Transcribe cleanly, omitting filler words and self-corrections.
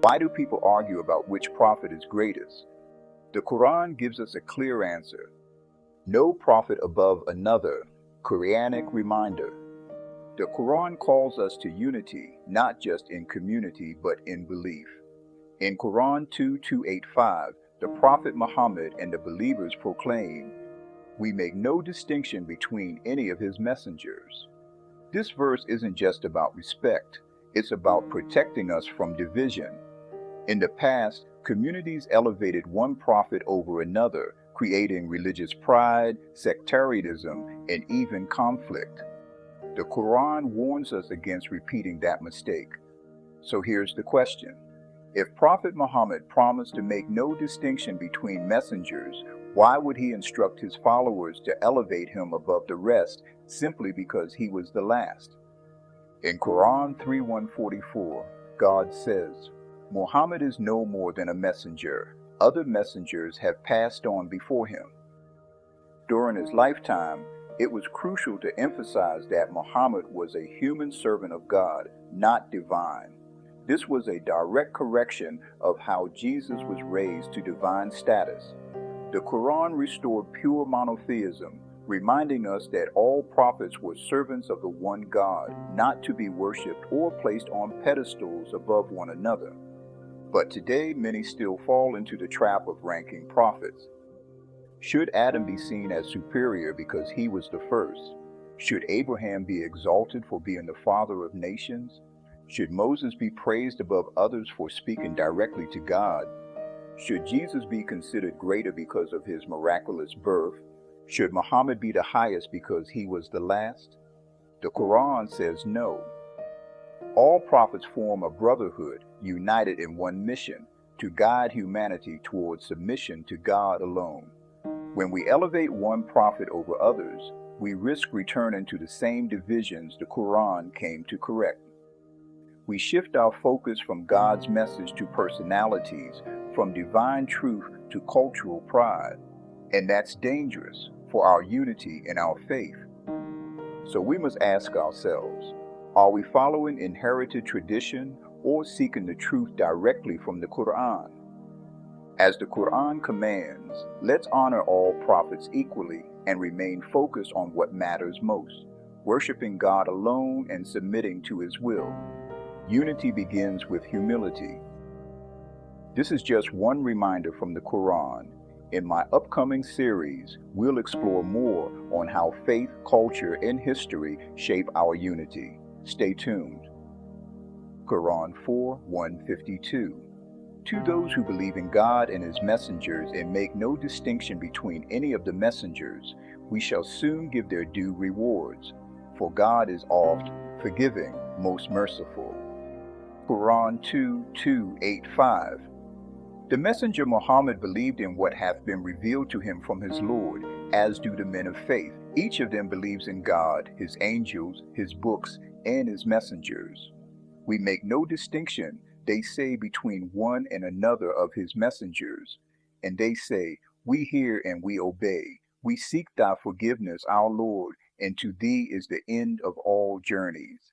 Why do people argue about which prophet is greatest? The Quran gives us a clear answer. No prophet above another. Qur'anic reminder. The Quran calls us to unity, not just in community, but in belief. In Quran 2:285, the Prophet Muhammad and the believers proclaim, "We make no distinction between any of his messengers." This verse isn't just about respect, it's about protecting us from division. In the past, communities elevated one prophet over another, creating religious pride, sectarianism, and even conflict. The Quran warns us against repeating that mistake. So here's the question. If Prophet Muhammad promised to make no distinction between messengers, why would he instruct his followers to elevate him above the rest simply because he was the last? In Quran 3:144, God says, "Muhammad is no more than a messenger. Other messengers have passed on before him." During his lifetime, it was crucial to emphasize that Muhammad was a human servant of God, not divine. This was a direct correction of how Jesus was raised to divine status. The Quran restored pure monotheism, reminding us that all prophets were servants of the one God, not to be worshipped or placed on pedestals above one another. But today, many still fall into the trap of ranking prophets. Should Adam be seen as superior because he was the first? Should Abraham be exalted for being the father of nations? Should Moses be praised above others for speaking directly to God? Should Jesus be considered greater because of his miraculous birth? Should Muhammad be the highest because he was the last? The Quran says no. All prophets form a brotherhood, united in one mission, to guide humanity towards submission to God alone. When we elevate one prophet over others, we risk returning to the same divisions the Quran came to correct. We shift our focus from God's message to personalities, from divine truth to cultural pride. And that's dangerous for our unity and our faith. So we must ask ourselves, are we following inherited tradition or seeking the truth directly from the Quran? As the Quran commands, let's honor all prophets equally and remain focused on what matters most, worshiping God alone and submitting to His will. Unity begins with humility. This is just one reminder from the Quran. In my upcoming series, we'll explore more on how faith, culture, and history shape our unity. Stay tuned. Quran 4:152. To those who believe in God and His messengers and make no distinction between any of the messengers, we shall soon give their due rewards. For God is oft forgiving, most merciful. Quran 2:285. The messenger Muhammad believed in what hath been revealed to him from his Lord, as do the men of faith. Each of them believes in God, His angels, His books, and His messengers. We make no distinction, they say, between one and another of His messengers. And they say, "We hear and we obey. We seek thy forgiveness, our Lord, and to thee is the end of all journeys."